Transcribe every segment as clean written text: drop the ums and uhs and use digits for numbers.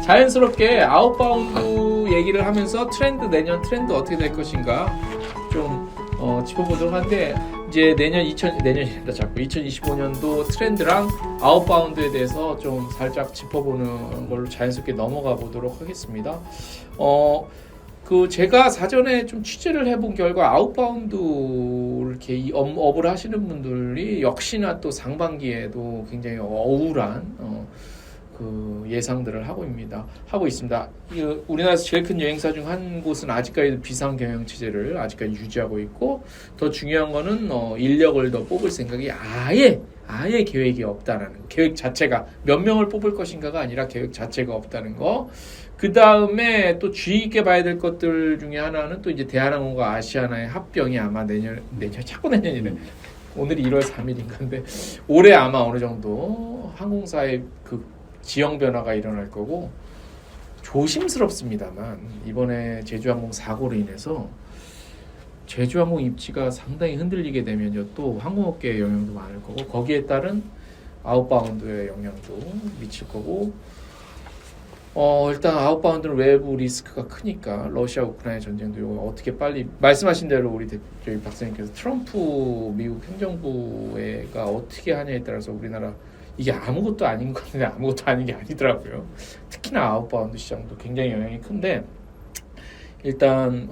자연스럽게 아웃바운드 얘기를 하면서 내년 트렌드 어떻게 될 것인가 좀 짚어보도록 하는데, 이제 내년이란다 자꾸 2025년도 트렌드랑 아웃바운드에 대해서 좀 살짝 짚어보는 걸로 자연스럽게 넘어가 보도록 하겠습니다. 제가 사전에 좀 취재를 해본 결과 아웃바운드 이렇게 업을 하시는 분들이 역시나 또 상반기에도 굉장히 우울한 예상들을 하고 있습니다. 우리나라에서 제일 큰 여행사 중 한 곳은 아직까지도 비상 경영 체제를 아직까지 유지하고 있고, 더 중요한 거는 인력을 더 뽑을 생각이 아예 계획이 없다는 거. 계획 자체가 몇 명을 뽑을 것인가가 아니라 계획 자체가 없다는 거. 그 다음에 또 주의 깊게 봐야 될 것들 중에 하나는 또 이제 대한항공과 아시아나의 합병이 아마 내년 자꾸 내년이네. 오늘이 1월 3일인가인데 올해 아마 어느 정도 항공사의 그 지형 변화가 일어날 거고, 조심스럽습니다만 이번에 제주항공 사고로 인해서 제주항공 입지가 상당히 흔들리게 되면요, 또 항공업계에 영향도 많을 거고, 거기에 따른 아웃바운드의 영향도 미칠 거고, 일단 아웃바운드는 외부 리스크가 크니까 러시아 우크라이나 전쟁도 이거 어떻게 빨리 말씀하신 대로 우리 저희 박사님께서 트럼프 미국 행정부가 어떻게 하냐에 따라서 우리나라 이게 아무것도 아닌 것 같은데 아무것도 아닌 게 아니더라고요. 특히나 아웃바운드 시장도 굉장히 영향이 큰데, 일단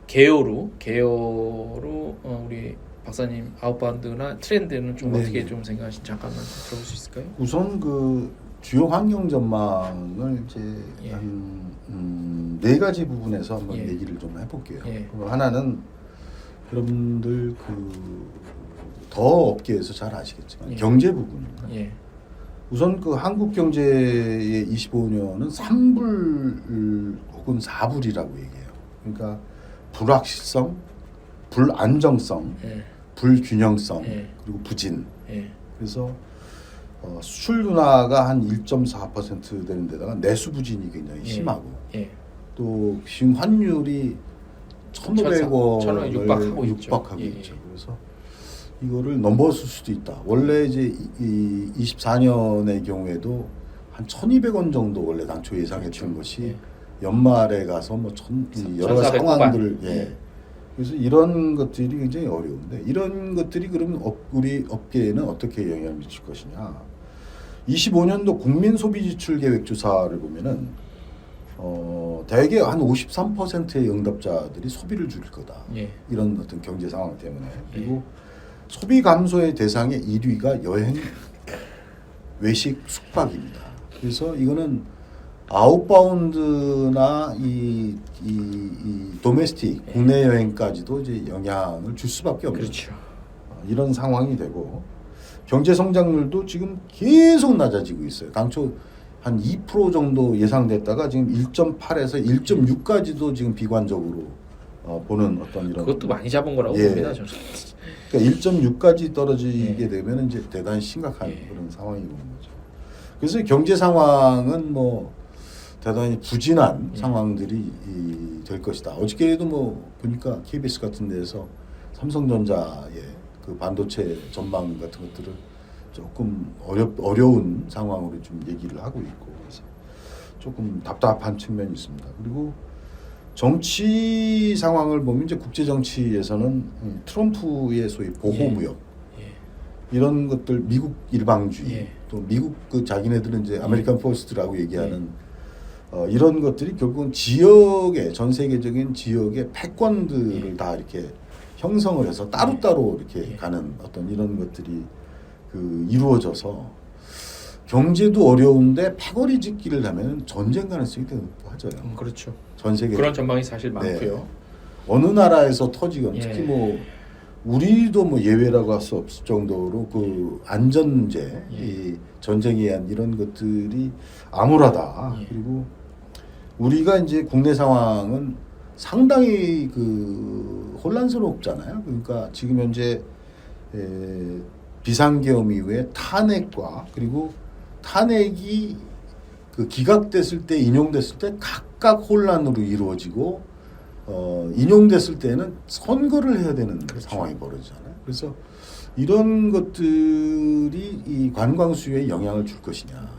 개요로 우리 박사님 아웃바운드나 트렌드는 좀 어떻게 좀 생각하시는지 잠깐만 좀 들어볼 수 있을까요? 우선 그 주요 환경 전망을 이제 네 가지 부분에서 한번 얘기를 좀 해볼게요. 하나는 여러분들 더 업계에서 잘 아시겠지만 경제 부분입니다. 우선 그 한국 경제의 25년은 3불 혹은 4불이라고 얘기해요. 그러니까 불확실성, 불안정성, 불균형성, 그리고 부진. 그래서 수출 둔화가 한 1.4% 되는 데다가 내수 부진이 굉장히 심하고, 또 지금 환율이 1,500원을 육박하고 있죠. 그래서 이거를 넘어설 수도 있다. 원래 이제 24년의 경우에도 한 1,200원 정도 원래 당초 예상했던 것이 연말에 가서 뭐 여러 가지 상황들을 그래서 이런 것들이 굉장히 어려운데, 이런 것들이 그러면 우리 업계에는 어떻게 영향을 미칠 것이냐. 25년도 국민 소비 지출 계획 조사를 보면은 대개 한 53%의 응답자들이 소비를 줄일 거다. 이런 어떤 경제 상황 때문에. 그리고 소비 감소의 대상의 1위가 여행, 외식, 숙박입니다. 그래서 이거는 아웃바운드나 이 도메스틱 국내 여행까지도 이제 영향을 줄 수밖에 없는, 그렇죠. 이런 상황이 되고, 경제 성장률도 지금 계속 낮아지고 있어요. 당초 한 2% 정도 예상됐다가 지금 1.8에서 1.6까지도 지금 비관적으로 보는 어떤 이런, 그것도 많이 잡은 거라고 봅니다, 저는. 그러니까 1.6까지 떨어지게 되면 이제 대단히 심각한 그런 상황이 오는 거죠. 그래서 경제 상황은 뭐 대단히 부진한 상황들이 될 것이다. 어저께도 뭐 보니까 KBS 같은 데서 삼성전자의 그 반도체 전망 같은 것들을 조금 어려운 상황으로 좀 얘기를 하고 있고, 그래서 조금 답답한 측면이 있습니다. 그리고 정치 상황을 보면 이제 국제 정치에서는 트럼프의 소위 보호무역, 이런 것들, 미국 일방주의, 또 미국 그 자기네들은 이제 아메리칸 포스트라고 얘기하는 이런 것들이 결국은 전 세계적인 지역의 패권들을 다 이렇게 형성을 해서 따로따로 이렇게 가는 어떤 이런 것들이 이루어져서 경제도 어려운데 패거리 짓기를 하면 전쟁 가능성이 되게 높아져요. 그렇죠. 전 세계 그런 전망이 사실 많고요. 어느 나라에서 터지건, 특히 뭐 우리도 뭐 예외라고 할 수 없을 정도로 그 안전제, 이 전쟁에 의한 이런 것들이 암울하다. 그리고 우리가 이제 국내 상황은 상당히 혼란스럽잖아요. 그러니까 지금 현재 비상계엄 이후에 탄핵과, 그리고 탄핵이 기각됐을 때, 인용됐을 때 각각 혼란으로 이루어지고, 인용됐을 때는 선거를 해야 되는 상황이 벌어지잖아요. 그래서 이런 것들이 이 관광 수요에 영향을 줄 것이냐.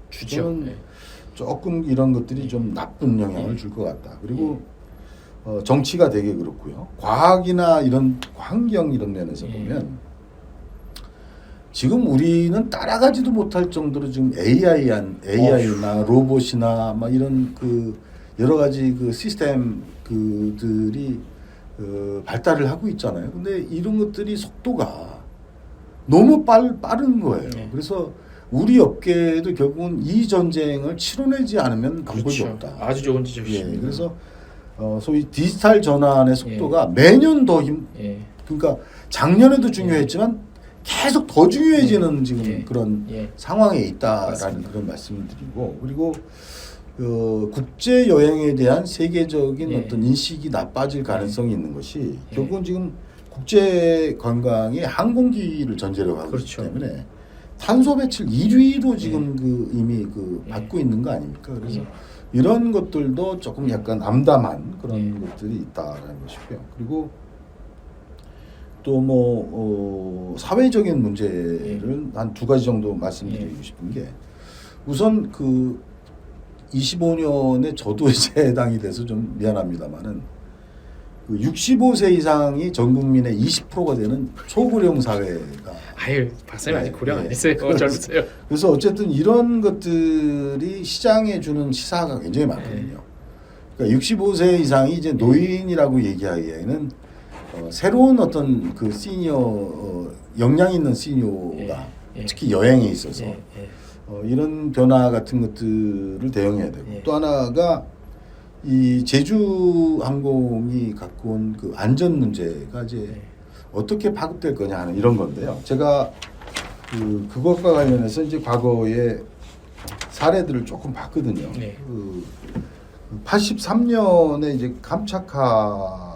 주죠. 조금 이런 것들이 좀 나쁜 영향을 줄 것 같다. 그리고 정치가 되게 그렇고요. 과학이나 이런 환경 이런 면에서 보면 지금 우리는 따라가지도 못할 정도로 지금 AI나 로봇이나 막 이런 그 여러 가지 그 시스템 그들이 발달을 하고 있잖아요. 근데 이런 것들이 속도가 너무 빠른 거예요. 그래서 우리 업계도 결국은 이 전쟁을 치러내지 않으면 방법이 그렇죠. 없다. 아주 좋은 지적이십니다. 그래서 소위 디지털 전환의 속도가 매년 더 그러니까 작년에도 중요했지만 계속 더 중요해지는 지금 그런 상황에 있다라는 맞습니다. 그런 말씀을 드리고, 그리고 국제 여행에 대한 세계적인 어떤 인식이 나빠질 가능성이 있는 것이 결국은 지금 국제 관광이 항공기를 전제로 하고 있기 때문에 탄소 배출 1위로 지금 이미 받고 있는 거 아닙니까? 그래서 이런 것들도 조금 약간 암담한 그런 것들이 있다라는 것이고요. 그리고 또 뭐 사회적인 문제를 한 두 가지 정도 말씀드리고 싶은 게, 우선 그 25년에 저도 이제 해당이 돼서 좀 미안합니다만은 그 65세 이상이 전 국민의 20%가 되는 초고령 사회가. 아유, 박사님 아직 고령 안 했어요. 젊으세요. 그래서 어쨌든 이런 것들이 시장에 주는 시사가 굉장히 많거든요. 그러니까 65세 이상이 이제 노인이라고 얘기하기에는 새로운 어떤 그 시니어 역량 있는 시니어가 특히 여행에 있어서 이런 변화 같은 것들을 대응해야 되고, 또 하나가 이 제주항공이 갖고 온 그 안전 문제가 이제 어떻게 파급될 거냐 하는 이런 건데요. 제가 그것과 관련해서 이제 과거에 사례들을 조금 봤거든요. 83년에 이제 감차카에서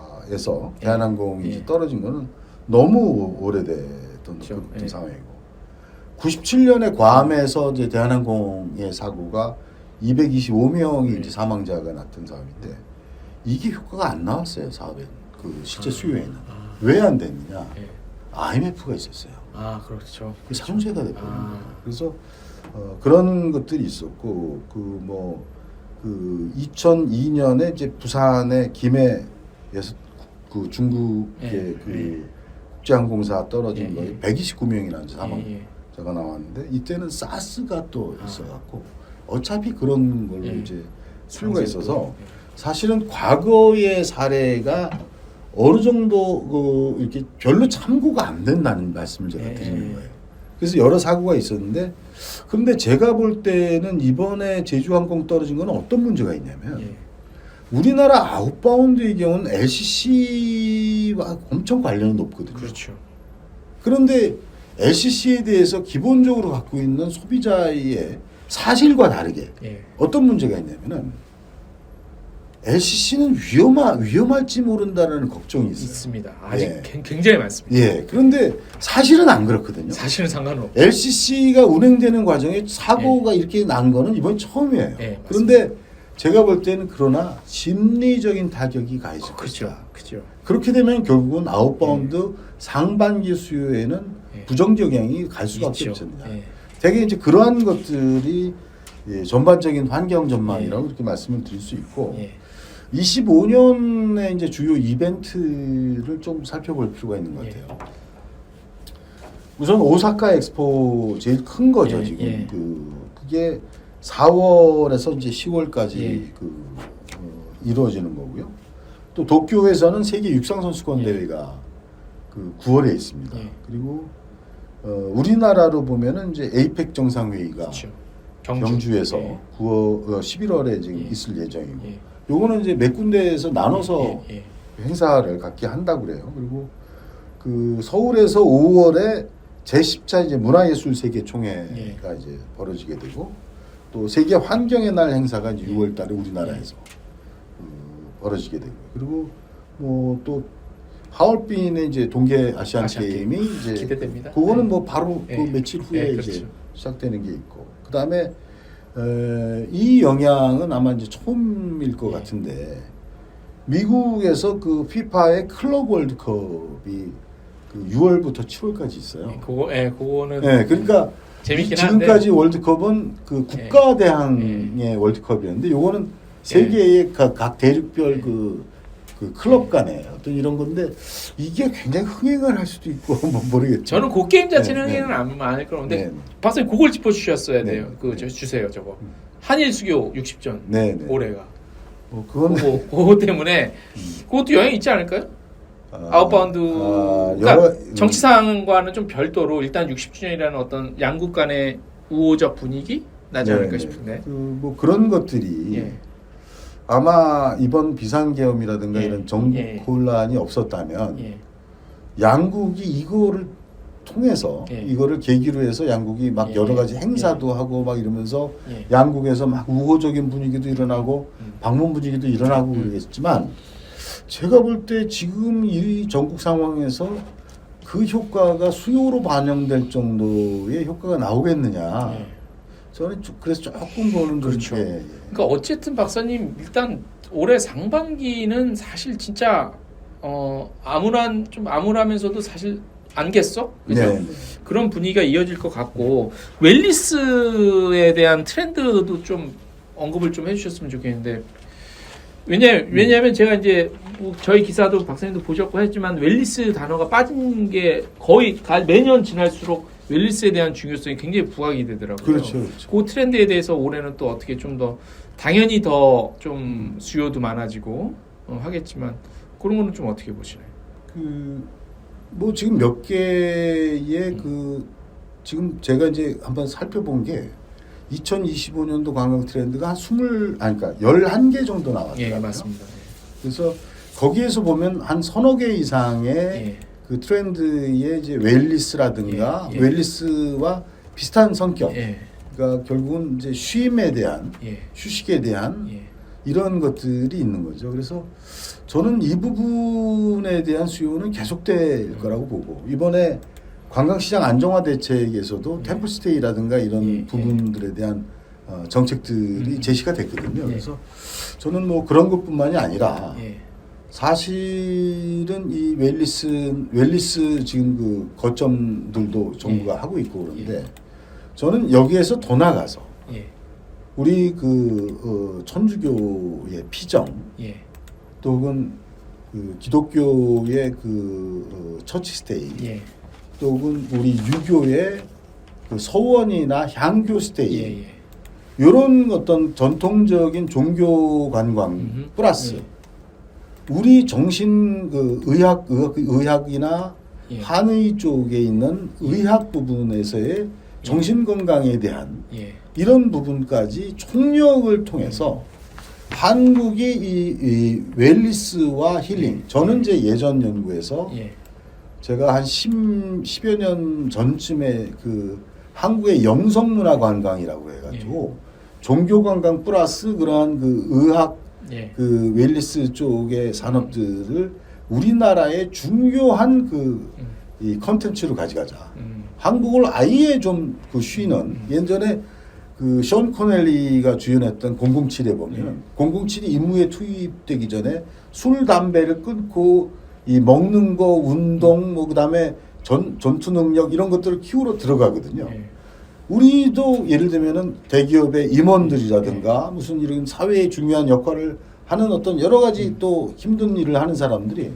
대한항공이 이제 떨어진 거는 너무 오래됐던 어떤 상황이고, 97년에 괌에서 이제 대한항공의 사고가 225명이 이제 사망자가 났던 사업인데 이게 효과가 안 나왔어요. 사업에 그 실제 수요에는. 왜 안 됐느냐? IMF가 있었어요. 그렇죠. 그 상쇄가 돼버립니다. 그래서 그런 것들이 있었고, 그 2002년에 이제 부산의 김해에서 그 중국의 그 국제항공사 떨어진 거에 129명이라는 사망자가 나왔는데, 이때는 사스가 또 있어갖고 어차피 그런 걸로 이제 수요가 있어서 사실은 과거의 사례가 어느 정도 이렇게 별로 참고가 안 된다는 말씀을 제가 드리는 거예요. 그래서 여러 사고가 있었는데, 그런데 제가 볼 때는 이번에 제주항공 떨어진 건 어떤 문제가 있냐면 우리나라 아웃바운드의 경우는 LCC와 엄청 관련이 높거든요. 그렇죠. 그런데 LCC에 대해서 기본적으로 갖고 있는 소비자의 사실과 다르게 어떤 문제가 있냐면은 LCC는 위험할지 모른다는 걱정이 있습니다. 아직 굉장히 많습니다. 그런데 사실은 안 그렇거든요. 사실은 상관없고. LCC가 운행되는 과정에 사고가 이렇게 난 거는 이번 처음이에요. 그런데 제가 볼 때는 그러나 심리적인 타격이 가 있을 것이다. 그렇죠. 그렇게 되면 결국은 아웃바운드 상반기 수요에는 부정적 영향이 갈 수밖에 없습니다. 되게 이제 그러한 것들이 전반적인 환경 전망이라고 이렇게 말씀을 드릴 수 있고, 25년의 이제 주요 이벤트를 좀 살펴볼 필요가 있는 것 같아요. 우선 오사카 엑스포 제일 큰 거죠. 지금 그게 4월에서 이제 10월까지 이루어지는 거고요. 또 도쿄에서는 세계 육상 선수권 대회가 그 9월에 있습니다. 그리고 우리나라로 보면은 이제 에이펙 정상회의가 경주에서 11월에 지금 있을 예정이고, 요거는 이제 몇 군데에서 나눠서 행사를 갖게 한다고 그래요. 그리고 그 서울에서 5월에 제10차 이제 문화예술 세계 총회가 이제 벌어지게 되고, 또 세계 환경의 날 행사가 이제 6월달에 우리나라에서 벌어지게 되고, 그리고 뭐 또 하얼빈의 이제 동계 아시안 게임이 이제 기대됩니다. 그거는 뭐 바로 그 며칠 후에 이제 시작되는 게 있고, 그 다음에 이 영향은 아마 이제 처음일 것 같은데, 미국에서 그 FIFA의 클럽 월드컵이 그 6월부터 7월까지 있어요. 그거는 그러니까 재밌긴 지금까지 한데. 월드컵은 그 국가 대항의 월드컵이었는데 요거는 세계의 각 대륙별 그 클럽 간의 어떤 이런 건데 이게 굉장히 흥행을 할 수도 있고 뭐 모르겠죠. 저는 그 게임 자체는 흥행은 안 할 거는데 박사님 그걸 짚어 주셨어야 돼요. 주세요 저거. 한일 수교 60전 올해가. 그건 그거 때문에 그것도 영향이 있지 않을까요? 아웃바운드 그러니까 정치상과는 좀 별도로 일단 60주년이라는 어떤 양국 간의 우호적 분위기 나지 않을까 싶은데 뭐 그런 것들이 아마 이번 비상계엄이라든가 이런 정부 혼란이 없었다면 양국이 이거를 통해서 이거를 계기로 해서 양국이 막 여러 가지 행사도 하고 막 이러면서 양국에서 막 우호적인 분위기도 일어나고 방문 분위기도 일어나고 그러겠지만 제가 볼 때 지금 이 전국 상황에서 그 효과가 수요로 반영될 정도의 효과가 나오겠느냐. 저는 그래서 조금 보는 그렇죠. 건데. 그러니까 어쨌든 박사님 일단 올해 상반기는 사실 진짜 좀 암울하면서도 사실 안겠어? 그죠? 그런 분위기가 이어질 것 같고 웰리스에 대한 트렌드도 좀 언급을 좀 해주셨으면 좋겠는데 왜냐하면 제가 이제 저희 기사도 박사님도 보셨고 했지만 웰리스 단어가 빠진 게 거의 매년 지날수록 웰리스에 대한 중요성이 굉장히 부각이 되더라고요. 그렇죠. 그 트렌드에 대해서 올해는 또 어떻게 좀 더 당연히 더 좀 수요도 많아지고 하겠지만 그런 거는 좀 어떻게 보시나요? 뭐 지금 몇 개의 지금 제가 이제 한번 살펴본 게 2025년도 관광 트렌드가 한 11개 정도 나왔더라고요. 맞습니다. 그래서 거기에서 보면 한 서너 개 이상의 그 트렌드의 이제 웰리스라든가 웰리스와 비슷한 성격. 그러니까 결국은 이제 쉼에 대한 휴식에 대한 이런 것들이 있는 거죠. 그래서 저는 이 부분에 대한 수요는 계속될 거라고 보고 이번에 관광시장 안정화 대책에서도 템플스테이라든가 이런 부분들에 대한 정책들이 제시가 됐거든요. 그래서 저는 뭐 그런 것뿐만이 아니라 사실은 이 웰리스 지금 그 거점들도 정부가 하고 있고 그런데 저는 여기에서 더 나가서 우리 천주교의 피정 또 혹은 기독교의 처치스테이 또 혹은 우리 유교의 서원이나 향교 스테이 이런 어떤 전통적인 종교 관광 플러스 우리 정신 의학이나 한의 쪽에 있는 의학 부분에서의 정신 건강에 대한 이런 부분까지 총력을 통해서 한국이 이 웰리스와 힐링 저는 이제 예전 연구에서 제가 한 10여 년 전쯤에 한국의 영성문화 관광이라고 해가지고 종교 관광 플러스 그러한 의학 웰리스 쪽의 산업들을 우리나라의 중요한 이 컨텐츠로 가져가자. 한국을 아예 좀 쉬는 예전에 션 코넬리가 주연했던 007에 보면 007이 임무에 투입되기 전에 술 담배를 끊고 이 먹는 거 운동 뭐 그다음에 전투 능력 이런 것들을 키우러 들어가거든요. 우리도 예를 들면은 대기업의 임원들이라든가 무슨 이런 사회에 중요한 역할을 하는 어떤 여러 가지 또 힘든 일을 하는 사람들이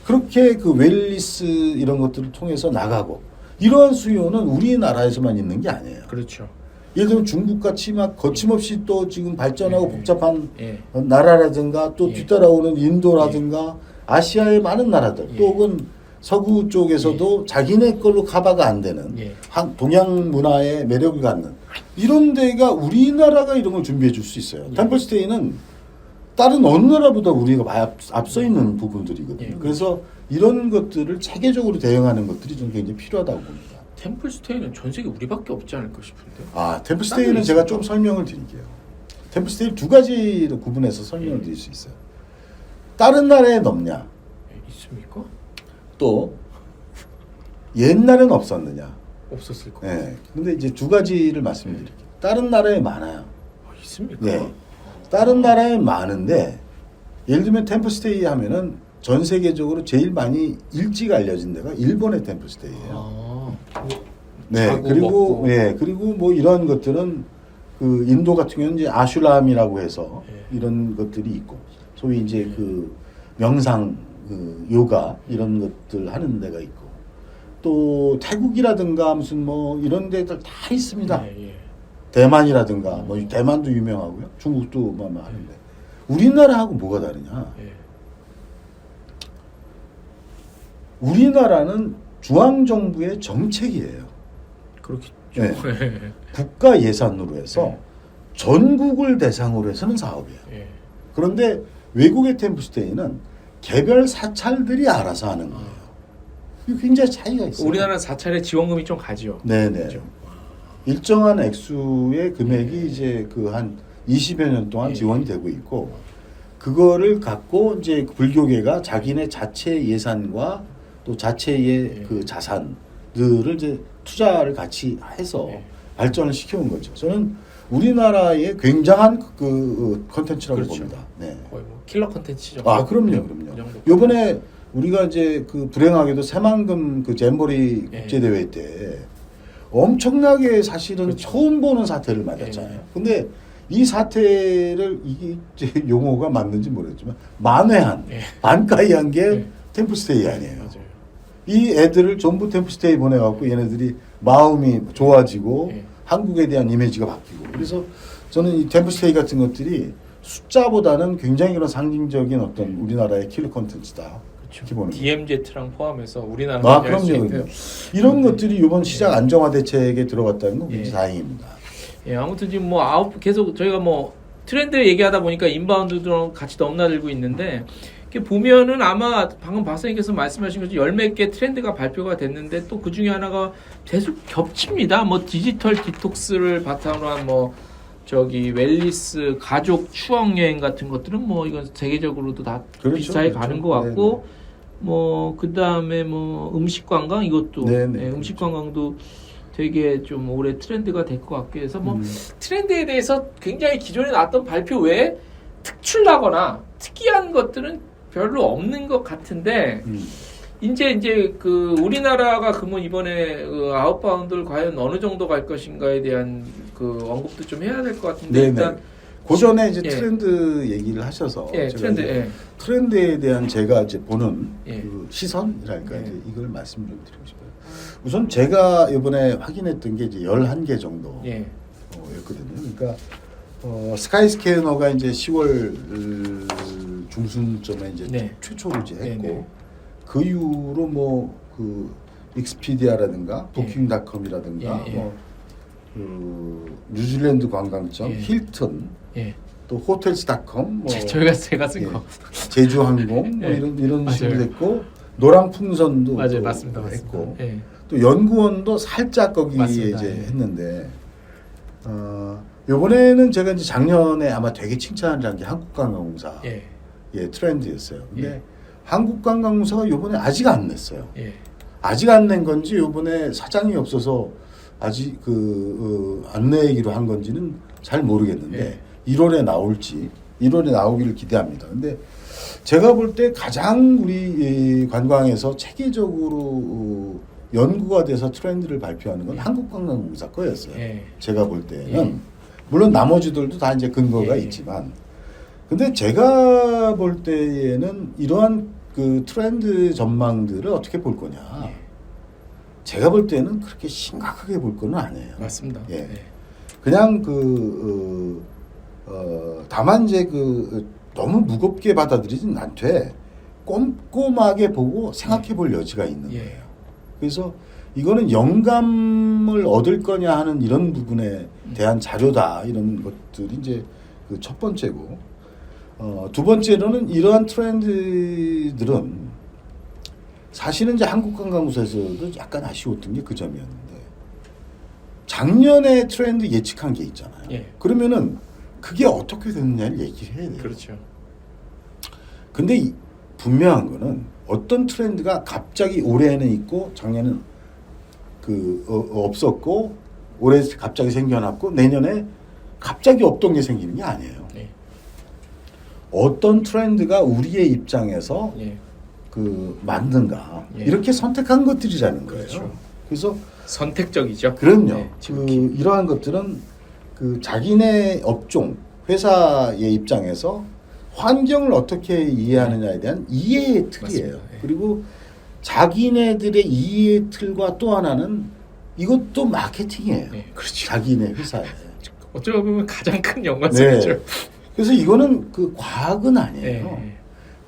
그렇게 웰리스 이런 것들을 통해서 나가고 이러한 수요는 우리나라에서만 있는 게 아니에요. 그렇죠. 예를 들면 중국같이 막 거침없이 또 지금 발전하고 복잡한 나라라든가 또 뒤따라오는 인도라든가 아시아의 많은 나라들 또 혹은 서구 쪽에서도 자기네 걸로 커버가 안 되는 동양 문화의 매력을 갖는 이런 데가 우리나라가 이런 걸 준비해 줄 수 있어요. 템플스테이는 다른 어느 나라보다 우리가 앞서 있는 부분들이거든요. 그래서 이런 것들을 체계적으로 대응하는 것들이 좀 굉장히 필요하다고 봅니다. 템플스테이는 전 세계 우리밖에 없지 않을까 싶은데. 템플스테이는 제가 좀 설명을 드릴게요. 템플스테이 두 가지로 구분해서 설명을 드릴 수 있어요. 다른 나라에 없냐? 있습니까? 또 옛날에는 없었느냐? 없었을 거예요. 네. 근데 이제 두 가지를 말씀드릴게요. 다른 나라에 많아요. 있습니까? 네. 다른 나라에 많은데 예를 들면 템플스테이 하면은 전 세계적으로 제일 많이 일찍 알려진 데가 일본의 템플스테이예요. 네, 자고 그리고 먹고. 그리고 뭐 이런 것들은 그 인도 같은 경우는 이제 아슈람이라고 해서 이런 것들이 있고 소위 이제 그 명상, 그 요가 이런 것들 하는 데가 있고 또 태국이라든가 무슨 뭐 이런 데들 다 있습니다. 대만이라든가 뭐 대만도 유명하고요. 중국도 뭐 하는데 우리나라하고 뭐가 다르냐? 우리나라는 중앙 정부의 정책이에요. 그렇겠죠. 네. 국가 예산으로 해서 전국을 대상으로 해서는 사업이에요. 그런데 외국의 템플스테이는 개별 사찰들이 알아서 하는 거예요. 이거 굉장히 차이가 있어요. 우리나라는 사찰에 지원금이 좀 가죠. 네네. 그렇죠? 일정한 액수의 금액이 이제 그 한 20여 년 동안 지원이 되고 있고 그거를 갖고 이제 불교계가 자기네 자체 예산과 또 자체의 그 자산들을 이제 투자를 같이 해서 발전을 시켜온 거죠. 저는 우리나라의 굉장한 그 컨텐츠라고 그렇죠. 봅니다. 네. 거의 뭐 킬러 컨텐츠죠. 아, 그럼요. 요번에 우리가 이제 그 불행하게도 새만금 그 잼버리 국제대회 때 엄청나게 사실은 그렇죠. 처음 보는 사태를 맞았잖아요. 근데 이 사태를 이게 이제 용어가 맞는지 모르겠지만 만회한, 반가이 한 게 템플스테이 아니에요. 맞아요. 이 애들을 전부 템플스테이 보내갖고 얘네들이 마음이 좋아지고 한국에 대한 이미지가 바뀌고 그래서 저는 이 템플스테이 같은 것들이 숫자보다는 굉장히 그런 상징적인 어떤 우리나라의 킬러 콘텐츠다. 그렇죠. DMZ랑 포함해서 우리나라 그럼요. 이런 것들이 이번 시장 안정화 대책에 들어갔다는 건 굉장히 다행입니다. 아무튼 지금 뭐 계속 저희가 뭐 트렌드 얘기하다 보니까 인바운드도 같이 넘나들고 있는데 이렇게 보면은 아마 방금 박사님께서 말씀하신 것처럼 10몇 개 트렌드가 발표가 됐는데 또 그 중에 하나가 계속 겹칩니다. 뭐 디지털 디톡스를 바탕으로 한 뭐 저기 웰니스 가족 추억 여행 같은 것들은 뭐 이건 세계적으로도 다 비슷하게 가는 것 같고 뭐 그다음에 뭐 음식 관광 이것도 음식 관광도 되게 좀 올해 트렌드가 될 것 같고 해서 뭐 트렌드에 대해서 굉장히 기존에 나왔던 발표 외에 특출나거나 특이한 것들은 별로 없는 것 같은데 이제 그 우리나라가 그러면 이번에 그 아웃바운드를 과연 어느 정도 갈 것인가에 대한 그 언급도 좀 해야 될 것 같은데 일단 그 전에 이제 트렌드 얘기를 하셔서 트렌드에 대한 제가 이제 보는 그 시선이랄까 이제 이걸 말씀 좀 드리고 싶어요. 우선 제가 이번에 확인했던 게 이제 11개 정도였거든요. 그러니까 스카이스캐너가 이제 10월 중순쯤에 이제 최초로 이제 했고 그 이후로 뭐 그 익스피디아라든가 부킹닷컴이라든가 뭐 뉴질랜드 관광청 힐튼 또 호텔스닷컴 뭐 제가 쓴 거 제주항공 뭐 이런 식으로 됐고 노랑풍선도 맞습니다. 했고 또 연구원도 살짝 거기에 맞습니다. 이제 했는데 이번에는 제가 이제 작년에 아마 되게 칭찬을 한 게 한국관광공사 트렌드였어요. 근데 한국관광공사가 이번에 아직 안 냈어요. 아직 안 낸 건지 이번에 사장이 없어서 아직 안 내기로 한 건지는 잘 모르겠는데 1월에 나올지 1월에 나오기를 기대합니다. 근데 제가 볼 때 가장 우리 관광에서 체계적으로 연구가 돼서 트렌드를 발표하는 건 한국관광공사 거였어요. 제가 볼 때는 물론 나머지들도 다 이제 근거가 있지만 근데 제가 볼 때에는 이러한 그 트렌드 전망들을 어떻게 볼 거냐. 제가 볼 때는 그렇게 심각하게 볼 거는 아니에요. 맞습니다. 그냥 다만 이제 너무 무겁게 받아들이진 않되 꼼꼼하게 보고 생각해 볼 여지가 있는 거예요. 그래서 이거는 영감을 얻을 거냐 하는 이런 부분에 대한 자료다. 이런 것들이 이제 그 첫 번째고 두 번째로는 이러한 트렌드들은 사실은 이제 한국관광공사에서도 약간 아쉬웠던 게 그 점이었는데 작년에 트렌드 예측한 게 있잖아요. 그러면은 그게 어떻게 됐느냐를 얘기를 해야 돼요. 그렇죠. 근데 분명한 거는 어떤 트렌드가 갑자기 올해는 있고 작년에는 없었고 올해 갑자기 생겨났고 내년에 갑자기 없던 게 생기는 게 아니에요. 어떤 트렌드가 우리의 입장에서 만든가 이렇게 선택한 것들이라는 거예요. 그래서 선택적이죠. 그럼요. 네, 이러한 것들은 자기네 업종 회사의 입장에서 환경을 어떻게 이해하느냐에 대한 이해의 틀이에요. 네. 그리고 자기네들의 이해의 틀과 또 하나는 이것도 마케팅이에요. 네, 그렇죠. 자기네 회사에. 어쩌다 보면 가장 큰 연관성이죠. 네. 그래서 이거는 과학은 아니에요. 네.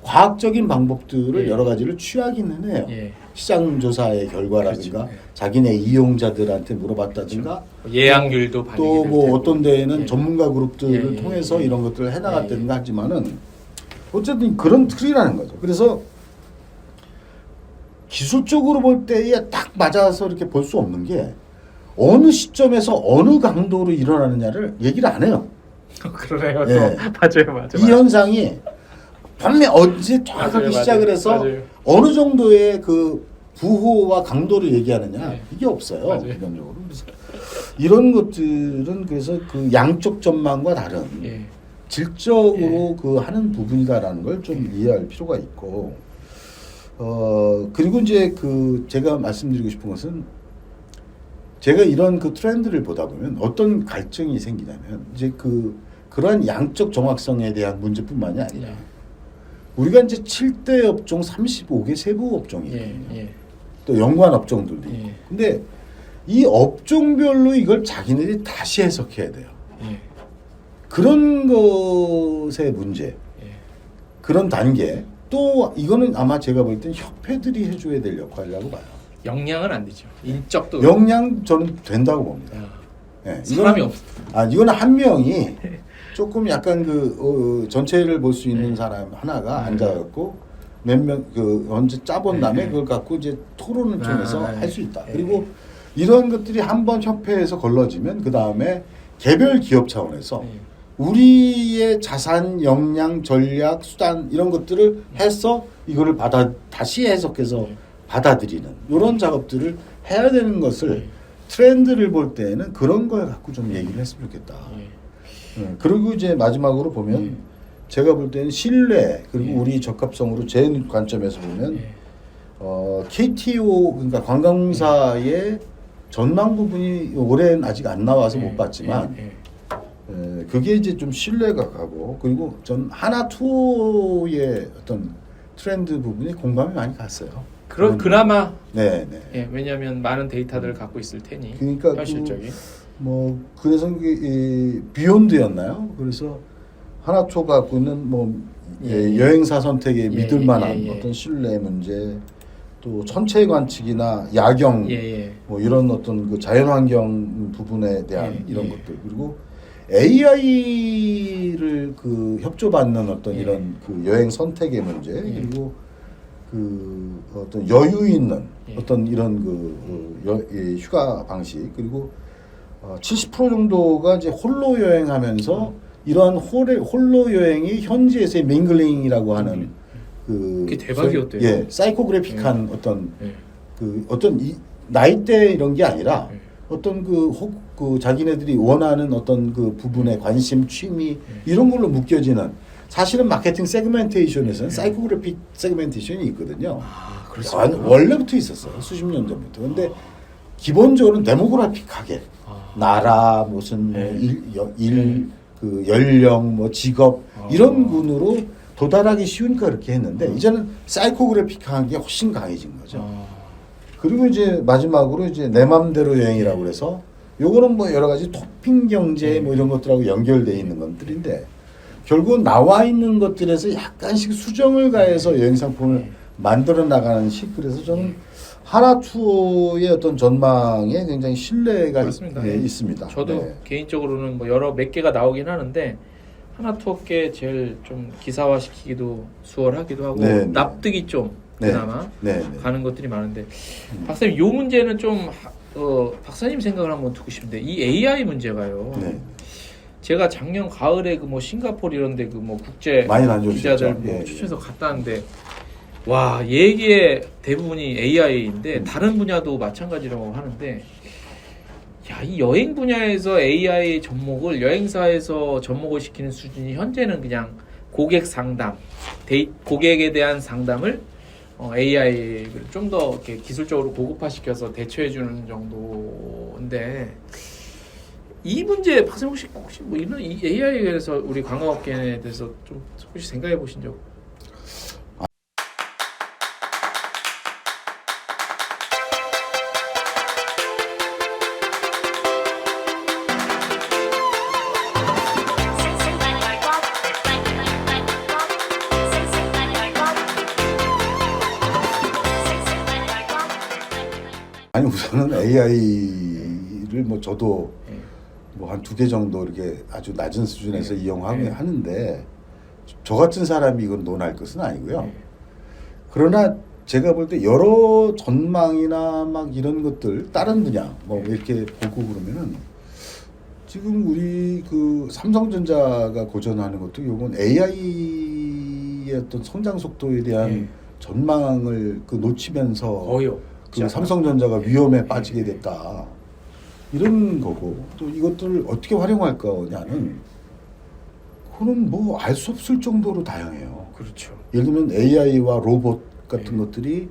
과학적인 방법들을 네. 여러 가지를 취하기는 해요. 네. 시장 조사의 결과라든가 그렇죠. 네. 자기네 이용자들한테 물어봤다든가 그렇죠. 예약률도 또 뭐 어떤 데에는 예. 전문가 그룹들을 통해서 이런 것들을 해나갔다든가 하지만은 어쨌든 그런 틀이라는 거죠. 그래서 기술적으로 볼 때에 딱 맞아서 이렇게 볼 수 없는 게 어느 시점에서 어느 강도로 일어나느냐를 얘기를 안 해요. 그러네요. 예. 맞아요. 이 현상이 분명 언제 정확하게 시작을 해서 맞아요. 어느 정도의 부호와 강도를 얘기하느냐 네. 이게 없어요. 맞아요. 기본적으로. 그래서 이런 것들은 그래서 양쪽 전망과 다른 질적으로 하는 부분이다라는 걸 좀 이해할 필요가 있고 그리고 이제 제가 말씀드리고 싶은 것은 제가 이런 트렌드를 보다 보면 어떤 갈증이 생기냐면 이제 그러한 양적 정확성에 대한 문제뿐만이 아니라 우리가 이제 7대 업종 35개 세부 업종이거든요. 또 연관 업종들도 있고. 근데 이 업종별로 이걸 자기네들이 다시 해석해야 돼요. 그런 것의 문제, 그런 단계. 또 이거는 아마 제가 볼 땐 협회들이 해줘야 될 역할이라고 봐요. 역량은 안 되죠. 인적도. 역량 저는 된다고 봅니다. 네, 사람이 없어. 이거는 한 명이 조금 약간 전체를 볼 수 있는 사람 하나가 앉아갖고 몇 명 언제 짜본 다음에 그걸 갖고 이제 토론을 통해서 할 수 있다. 그리고 이런 것들이 한번 협회에서 걸러지면 그 다음에 개별 기업 차원에서 우리의 자산, 역량, 전략, 수단 이런 것들을 해서 이거를 다시 해석해서 받아들이는 이런 작업들을 해야 되는 것을 트렌드를 볼 때는 그런 걸 갖고 좀 얘기를 했으면 좋겠다. 그리고 이제 마지막으로 보면 제가 볼 때는 신뢰 그리고 우리 적합성으로 제 관점에서 보면 KTO 그러니까 관광사의 전망 부분이 올해는 아직 안 나와서 못 봤지만 그게 이제 좀 신뢰가 가고 그리고 전 하나투어의 어떤 트렌드 부분이 공감이 많이 갔어요. 그나마 네. 왜냐하면 많은 데이터들을 갖고 있을 테니 그러니까 현실적인. 그래서 비욘드였나요? 그래서 하나투어가 갖고 있는 여행사 선택에 믿을 만한 어떤 신뢰 문제, 또 천체 관측이나 야경, 이런 어떤 자연환경 부분에 대한 이런 것들 그리고 AI를 협조받는 어떤 이런 여행 선택의 문제 그리고 어떤 여유 있는 어떤 이런 휴가 방식 그리고 70% 정도가 이제 홀로 여행하면서 이러한 홀로 여행이 현지에서의 밍글링이라고 하는 그게 대박이었대요. 사이코그래픽한 어떤 어떤 나이대 이런 게 아니라 어떤 자기네들이 원하는 어떤 부분에 관심, 취미 이런 걸로 묶여지는 사실은 마케팅 세그멘테이션에서는 사이코그래픽 세그멘테이션이 있거든요. 원래부터 있었어요. 수십 년 전부터. 근데 기본적으로는 데모그래픽하게 나라 무슨 연령 직업 이런 군으로 도달하기 쉬우니까 그렇게 했는데 이제는 사이코그래픽한 게 훨씬 강해진 거죠. 그리고 이제 마지막으로 이제 내 맘대로 여행이라고 그래서 요거는 여러 가지 토핑 경제 이런 것들하고 연결되어 있는 것들인데 결국 나와 있는 것들에서 약간씩 수정을 가해서 여행 상품을 만들어 나가는 식. 그래서 저는 하나투어의 어떤 전망에 굉장히 신뢰가 있습니다. 저도 개인적으로는 몇 개가 나오긴 하는데 하나투어께 제일 좀 기사화시키기도 수월하기도 하고 납득이 좀 그나마 가는 것들이 많은데 박사님 요 문제는 좀 박사님 생각을 한번 듣고 싶은데 이 AI 문제가요. 제가 작년 가을에 싱가포르 이런데 국제 기자들 추천해서 갔다 왔는데 와 얘기의 대부분이 AI인데 다른 분야도 마찬가지라고 하는데 이 여행 분야에서 AI 접목을 여행사에서 접목을 시키는 수준이 현재는 그냥 고객 상담, 고객에 대한 상담을 AI를 좀 더 이렇게 기술적으로 고급화시켜서 대처해주는 정도인데 이 문제 박세웅 씨 혹시 뭐 이런 이 AI에 대해서 우리 관광업계에 대해서 좀 혹시 생각해 보신 적? 아니 우선은 AI를 뭐 저도 뭐 한 2개 정도 이렇게 아주 낮은 수준에서 이용하고 하는데 저 같은 사람이 이건 논할 것은 아니고요. 그러나 제가 볼 때 여러 전망이나 막 이런 것들 다른 분야 뭐 이렇게 보고 그러면은 지금 우리 그 삼성전자가 고전하는 것도 이건 AI의 어떤 성장 속도에 대한 전망을 그 놓치면서 거의 그 삼성전자가 위험에 빠지게 됐다. 이런 거고 또 이것들을 어떻게 활용할 거냐는 그거는 뭐 알 수 없을 정도로 다양해요. 그렇죠. 예를 들면 AI와 로봇 같은 것들이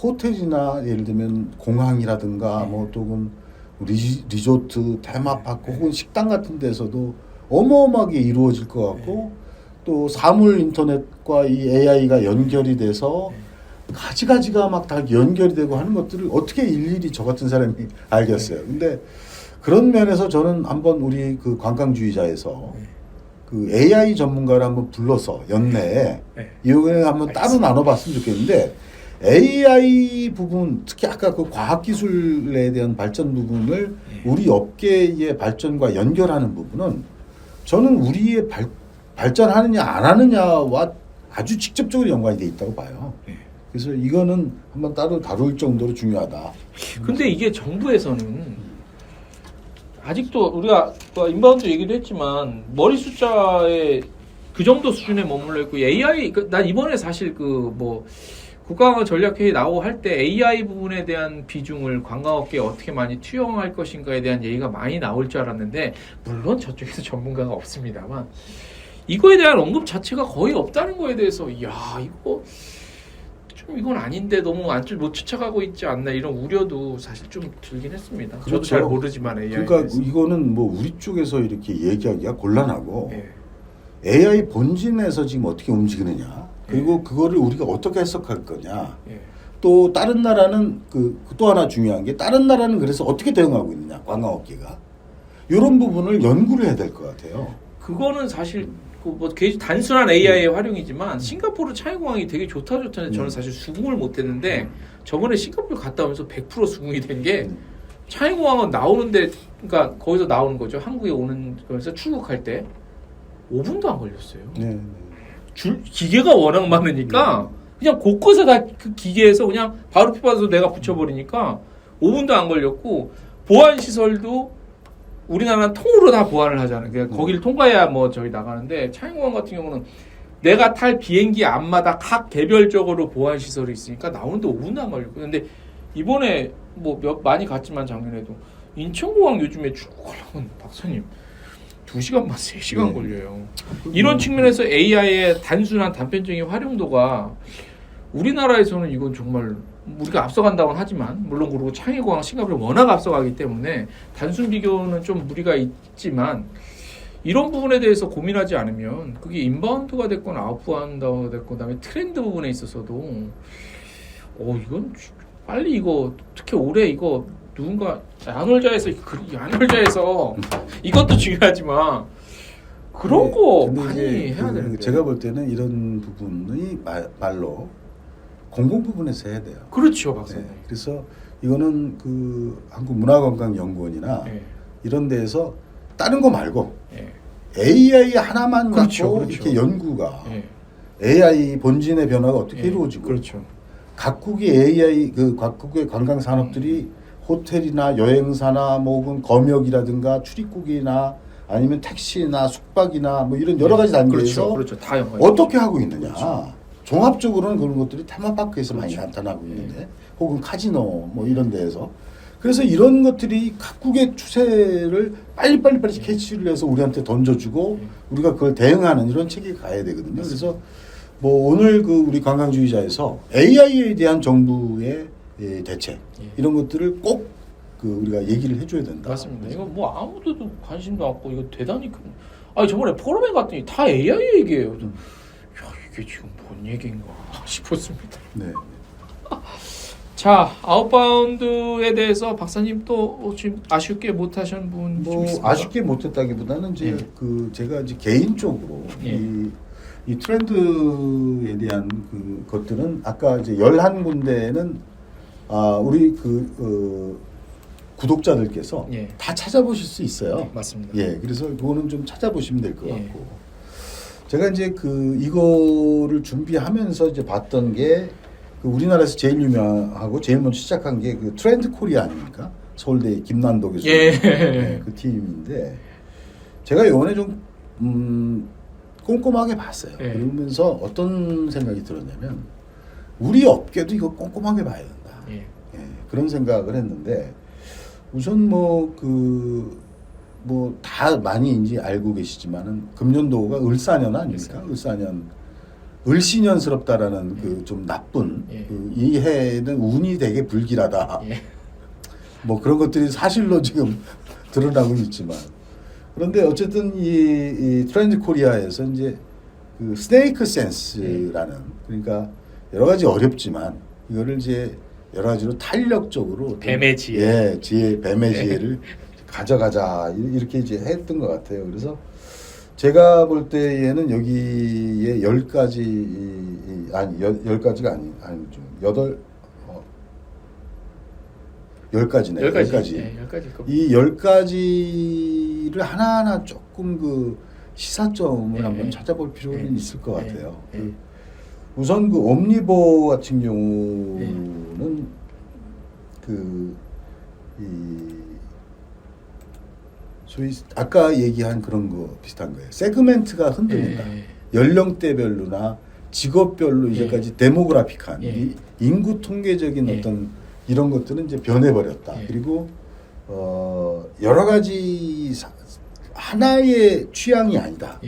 호텔이나 예를 들면 공항이라든가 뭐 또는 리조트, 테마파크 혹은 식당 같은 데서도 어마어마하게 이루어질 것 같고 또 사물 인터넷과 이 AI가 연결이 돼서 가지가지가 막 다 연결이 되고 하는 것들을 어떻게 일일이 저 같은 사람이 알겠어요. 근데 그런 면에서 저는 한번 우리 그 관광주의자에서 그 AI 전문가를 한번 불러서 연내에 이거에 한번 따로 나눠봤으면 좋겠는데 AI 부분 특히 아까 그 과학기술에 대한 발전 부분을 우리 업계의 발전과 연결하는 부분은 저는 우리의 발전하느냐 안 하느냐와 아주 직접적으로 연관이 돼 있다고 봐요. 그래서 이거는 한번 따로 다룰 정도로 중요하다. 근데 이게 정부에서는 아직도 우리가 인바운드 얘기도 했지만 머리 숫자에 그 정도 수준에 머물러 있고 AI 난 이번에 사실 그 뭐 국가관광 전략회의 나오고 할 때 AI 부분에 대한 비중을 관광업계에 어떻게 많이 투영할 것인가에 대한 얘기가 많이 나올 줄 알았는데 물론 저쪽에서 전문가가 없습니다만 이거에 대한 언급 자체가 거의 없다는 거에 대해서 이건 아닌데 너무 못 쫓아가고 있지 않나 이런 우려도 사실 좀 들긴 했습니다. 그렇죠. 저도 잘 모르지만 AI 그러니까 대해서. 이거는 뭐 우리 쪽에서 이렇게 얘기하기가 곤란하고 AI 본진에서 지금 어떻게 움직이느냐 그리고 그거를 우리가 어떻게 해석할 거냐 또 다른 나라는 또 하나 중요한 게 다른 나라는 그래서 어떻게 대응하고 있느냐 관광업계가 이런 부분을 연구를 해야 될 것 같아요. 그거는 사실 뭐 단순한 AI의 활용이지만 싱가포르 차이공항이 되게 좋다는데 저는 사실 수긍을 못했는데 저번에 싱가포르 갔다 오면서 100% 수긍이 된 게 차이공항은 나오는데 그러니까 거기서 나오는 거죠. 한국에 오는 거에서 출국할 때 5분도 안 걸렸어요. 기계가 워낙 많으니까 그냥 곳곳에 다 그 기계에서 그냥 바로 피받아서 내가 붙여버리니까 5분도 안 걸렸고 보안 시설도 우리나라는 통으로 다 보안을 하잖아요. 그러니까 거기를 통과해야 뭐 저희 나가는데 차이공항 같은 경우는 내가 탈 비행기 앞마다 각 개별적으로 보안 시설이 있으니까 나오는데 5분도 안 걸렸고 근데 이번에 뭐 많이 갔지만 작년에도 인천공항 요즘에 출국하려면 박사님 2시간 반 3시간 걸려요. 이런 측면에서 AI의 단순한 단편적인 활용도가 우리나라에서는 이건 정말 우리가 앞서간다고는 하지만 물론 그리고 창의공항 싱가포르 워낙 앞서가기 때문에 단순 비교는 좀 무리가 있지만 이런 부분에 대해서 고민하지 않으면 그게 인바운드가 됐건 아웃바운드가 됐건 그다음에 트렌드 부분에 있어서도 이건 빨리 이거 특히 올해 이거 누군가 야놀자에서 이것도 중요하지만 그런 거 많이 해야 되는데 제가 볼 때는 이런 부분이 말로 공공 부분에서 해야 돼요. 그렇죠, 박사님. 그래서 이거는 그 한국문화관광연구원이나 이런 데에서 다른 거 말고 AI 하나만 갖고 이렇게 연구가 AI 본진의 변화가 어떻게 이루어지고 각국의 AI 각국의 관광 산업들이 호텔이나 여행사나 뭐 혹은 검역이라든가 출입국이나 아니면 택시나 숙박이나 뭐 이런 여러 가지 단계에서 다 어떻게 하고 있느냐. 종합적으로는 그런 것들이 테마파크에서 많이 나타나고 있는데 혹은 카지노 뭐 이런 데에서 그래서 이런 것들이 각국의 추세를 빨리 캐치를 해서 우리한테 던져주고 우리가 그걸 대응하는 이런 체계가 가야 되거든요. 그래서 뭐 오늘 그 우리 관광주의자에서 AI에 대한 정부의 대책 이런 것들을 꼭 그 우리가 얘기를 해줘야 된다. 맞습니다. 이거 뭐 아무도 관심도 없고 이거 대단히 아니 저번에 포럼에 갔더니 다 AI 얘기예요. 야 이게 지금 뭔 얘기인가 싶었습니다. 네. 자 아웃바운드에 대해서 박사님 또 지금 아쉽게 못하신 분 뭐 아쉽게 못했다기보다는 이제 그 제가 이제 개인적으로 이 트렌드에 대한 그 것들은 아까 이제 11군데는 우리 구독자들께서 다 찾아보실 수 있어요. 네, 맞습니다. 예, 그래서 그거는 좀 찾아보시면 될 것 같고 제가 이제 이거를 준비하면서 이제 봤던 게 우리나라에서 제일 유명하고 제일 먼저 시작한 게 그 트렌드 코리아 아닙니까? 서울대 김난도 교수 그 팀인데 제가 이번에 좀 꼼꼼하게 봤어요. 그러면서 어떤 생각이 들었냐면 우리 업계도 이거 꼼꼼하게 봐야 된다. 그런 생각을 했는데 우선 다 많이 이제 알고 계시지만은 금년도가 을사년 아닙니까? 을사년 을신년스럽다라는 그 좀 나쁜 이 해에는 운이 되게 불길하다. 뭐 그런 것들이 사실로 지금 드러나고 있지만 그런데 어쨌든 이 트렌드 코리아에서 이제 그 스네이크 센스라는 그러니까 여러 가지 어렵지만 이거를 이제 여러 가지로 탄력적으로 뱀의 지혜, 뱀의 지혜를 가져가자 이렇게 이제 했던 것 같아요. 그래서 제가 볼 때에는 여기에 10가지 아니 10가지가 아니 좀 10가지네. 10가지. 이 10가지를 하나하나 조금 그 시사점을 한번 찾아볼 필요는 있을 것 같아요. 우선 그 옴니보 같은 경우는 소위 아까 얘기한 그런 거 비슷한 거예요. 세그멘트가 흔들린다. 연령대별로나 직업별로 이제까지 데모그래픽한 인구 통계적인 어떤 이런 것들은 이제 변해버렸다. 그리고 여러 가지 하나의 취향이 아니다.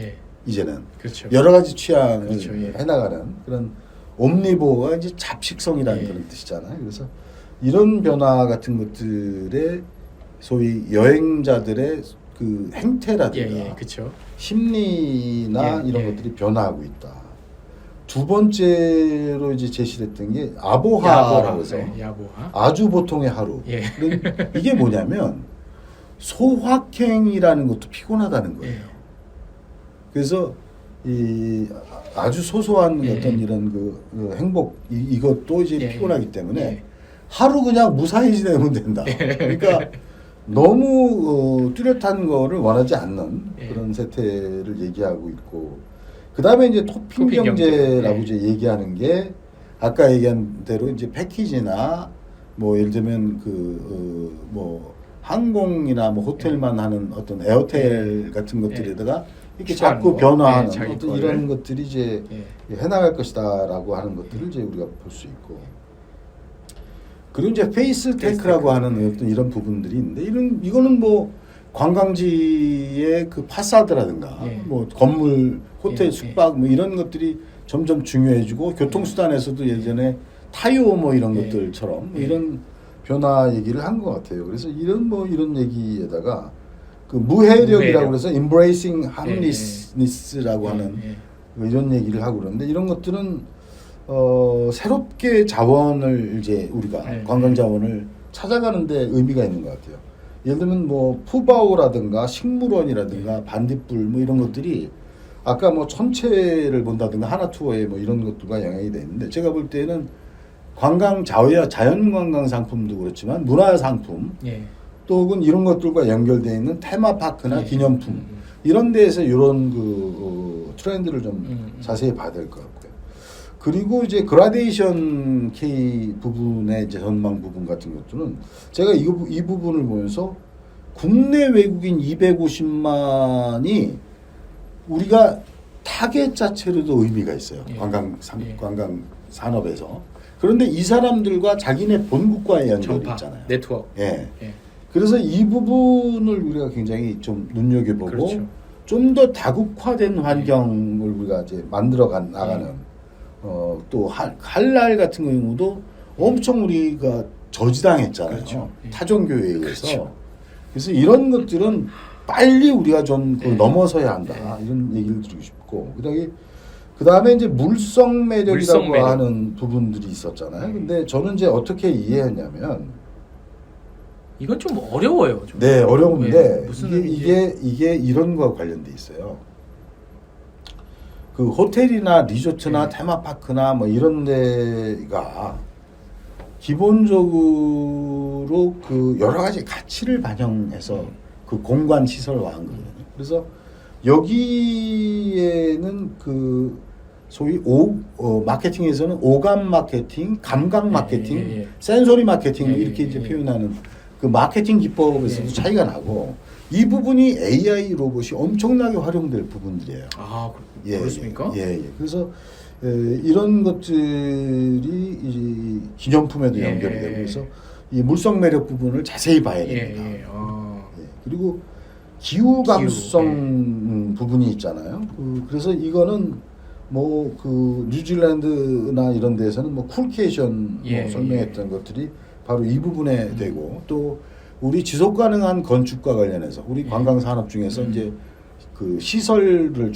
이제는 그렇죠. 여러 가지 취향을 해나가는 그런 옴니보가 이제 잡식성이라는 그런 뜻이잖아요. 그래서 이런 변화 같은 것들에 소위 여행자들의 그 행태라든가 심리나 이런 것들이 변화하고 있다. 두 번째로 이제 제시됐던 게 아보하라고 해서 아주 보통의 하루. 이게 뭐냐면 소확행이라는 것도 피곤하다는 거예요. 그래서 이 아주 소소한 어떤 이런 그 행복 이것도 이제 피곤하기 때문에 하루 그냥 무사히 지내면 된다. 그러니까 너무 뚜렷한 거를 원하지 않는 그런 세태를 얘기하고 있고 그 다음에 이제 토핑 경제라고 이제 얘기하는 게 아까 얘기한 대로 이제 패키지나 뭐 예를 들면 뭐 항공이나 뭐 호텔만 하는 어떤 에어텔 같은 것들에다가 이렇게 자꾸 변화하는 어떤 이런 것들이 이제 해나갈 것이다라고 하는 것들을 이제 우리가 볼 수 있고 그리고 이제 페이스 테크라고 하는 어떤 이런 부분들이 있는데 이거는 뭐 관광지의 그 파사드라든가 뭐 건물, 호텔, 숙박 뭐 이런 것들이 점점 중요해지고 교통수단에서도 예전에 타요 뭐 이런 것들처럼 이런 변화 얘기를 한 것 같아요. 그래서 이런 얘기에다가 그 무해력이라고 해서 embracing harmlessness라고 하는 뭐 이런 얘기를 하고 그러는데 이런 것들은 새롭게 자원을 이제 우리가 관광 자원을 찾아가는데 의미가 있는 것 같아요. 예를 들면 뭐 푸바오라든가 식물원이라든가 반딧불 뭐 이런 것들이 아까 뭐 천체를 본다든가 하나투어에 뭐 이런 것들과 영향이 돼 있는데 제가 볼 때는 관광 자연관광 상품도 그렇지만 문화 상품 또 혹은 이런 것들과 연결되어 있는 테마파크나 기념품 이런 데에서 이런 그 트렌드를 좀 자세히 봐야 될 것 같고요. 그리고 이제 그라데이션 K 부분의 이제 전망 부분 같은 것들은 제가 이 부분을 보면서 국내 외국인 250만이 우리가 타겟 자체로도 의미가 있어요. 관광 산업에서. 그런데 이 사람들과 자기네 본국과의 연결이 있잖아요. 네트워크. 그래서 이 부분을 우리가 굉장히 좀 눈여겨보고 좀 더 다국화된 환경을 우리가 이제 만들어 나가는 또 할랄 같은 경우도 엄청 우리가 저지당했잖아요. 그렇죠. 타종교에 의해서. 그렇죠. 그래서 이런 것들은 빨리 우리가 좀 넘어서야 한다. 이런 얘기를 드리고 싶고. 그다음에 이제 물성 매력이라고 매력. 하는 부분들이 있었잖아요. 근데 저는 이제 어떻게 이해했냐면 이건 좀 어려워요. 좀. 네, 어려운데 무슨 이게 이런 거와 관련돼 있어요. 그 호텔이나 리조트나 테마파크나 뭐 이런 데가 기본적으로 그 여러 가지 가치를 반영해서 그 공간 시설화한 거거든요. 그래서 여기에는 그 소위 마케팅에서는 오감 마케팅, 감각 마케팅, 센소리 마케팅 이렇게 이제 표현하는 그 마케팅 기법에서도 차이가 나고 이 부분이 AI 로봇이 엄청나게 활용될 부분들이에요. 아, 그렇습니까? 예. 그래서 이런 것들이 이 기념품에도 연결이 되고 그래서 이 물성 매력 부분을 자세히 봐야 됩니다. 그리고 기후 감수성 부분이 있잖아요. 그래서 이거는 뭐 그 뉴질랜드나 이런 데에서는 뭐 쿨케이션 설명했던 것들이 바로 이 부분에 되고 또 우리 지속 가능한 건축과 관련해서 우리 관광 산업 중에서 이제 그 시설을